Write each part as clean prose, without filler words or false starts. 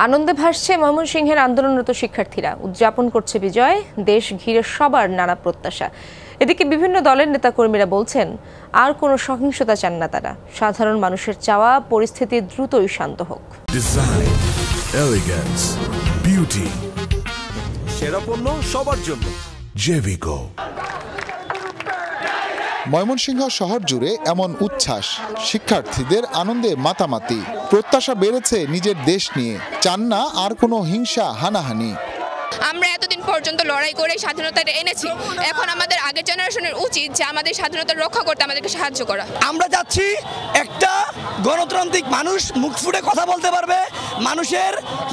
আনন্দে ভাসছে ময়মনসিংহের আন্দোলনরত শিক্ষার্থীরা, উদযাপন করছে বিজয়, দেশ ঘিরে সবার নানা প্রত্যাশা। এদিকে বিভিন্ন দলের নেতাকর্মীরা বলছেন আর কোনো সহিংসতা চান না তারা। সাধারণ মানুষের চাওয়া পরিস্থিতি দ্রুতই শান্ত হোক। ডিজাইন, এলিগেন্স, বিউটি, সেরা পণ্য সবার জন্য জেভিকো। ময়মনসিংহ শহর জুড়ে এমন উচ্ছ্বাস, শিক্ষার্থীদের আনন্দে মাতামাতি। প্রত্যাশা বেড়েছে নিজের দেশ নিয়ে, চান না আর কোনো হিংসা হানাহানি। আমরা এতদিন পর্যন্ত লড়াই করে স্বাধীনতাটা এনেছি, এখন আমাদের আগের জেনারেশনের উচিত যে আমাদের স্বাধীনতা রক্ষা করতে আমাদেরকে সাহায্য করা। আমরা যাচ্ছি একটা গণতান্ত্রিক মানুষ মুখ ফুটে কথা বলতে পারবে,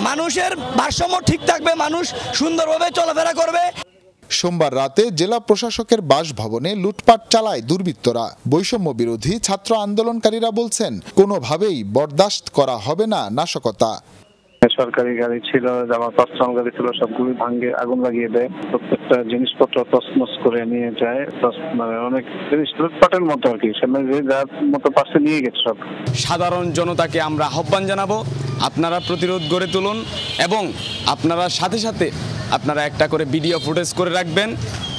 মানুষের ভারসাম্য ঠিক থাকবে, মানুষ সুন্দরভাবে চলাফেরা করবে। সোমবার রাতে জেলা প্রশাসকের বাসভবনে লুটপাট চালায় দুর্বৃত্তরা। বৈষম্য বিরোধী ছাত্র আন্দোলনকারীরা বলছেন কোনোভাবেই বরদাস্ত করা হবে না নাশকতা। সরকারি গাড়ি ছিল, আমার পার্সোনাল গাড়ি ছিল, সবগুলি ভাঙে আগুন লাগিয়ে দেয়, প্রত্যেকটা জিনিসপত্র তছনছ করে নিয়ে যায়। মানে অনেক জিনিস লুটপাটের মতো আর কি, যার মতো পাশে নিয়ে গেছে সব। সাধারণ জনতাকে আমরা আহ্বান জানাবো, আপনারা প্রতিরোধ গড়ে তুলুন এবং আপনারা সাথে সাথে আপনারা একটা করে ভিডিও ফুটেজ করে রাখবেন।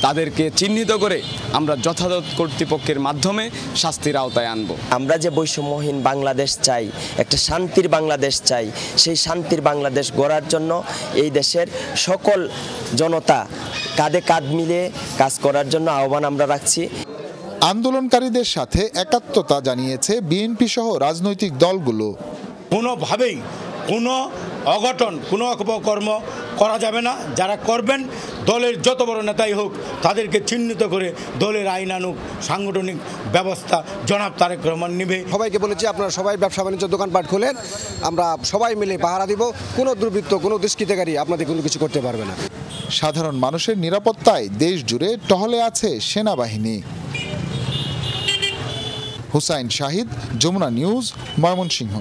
তাদেরকে চিহ্নিত করে আমরা যথাযথ কর্তৃপক্ষের মাধ্যমে শাস্তির আওতায় আনব। আমরা যে বৈষম্যহীন বাংলাদেশ চাই, একটা শান্তির বাংলাদেশ চাই, সেই শান্তির বাংলাদেশ গড়ার জন্য এই দেশের সকল জনতা কাঁধে কাঁধ মিলিয়ে কাজ করার জন্য আহ্বান আমরা রাখছি। আন্দোলনকারীদের সাথে একাত্মতা জানিয়েছে বিএনপি সহ রাজনৈতিক দলগুলো। কোনোভাবেই কোনো অঘটন, কোনো অপকর্ম করা যাবে না। যারা করবেন দলের যত বড় নেতাই হোক তাদেরকে চিহ্নিত করে দলের আইন আনুক, সাংগঠনিক ব্যবস্থা জনাব তারেক রহমান নিবে। সবাইকে বলেছি আপনারা সবাই ব্যবসা বাণিজ্য দোকানপাট খোলেন, আমরা সবাই মিলে পাহারা দিব। কোনো দুর্বৃত্ত, কোনো দুষ্কৃতকারী আপনাদের কোনো কিছু করতে পারবে না। সাধারণ মানুষের নিরাপত্তায় দেশ জুড়ে টহলে আছে সেনাবাহিনী। হুসাইন শাহিদ, যমুনা নিউজ, ময়মনসিংহ।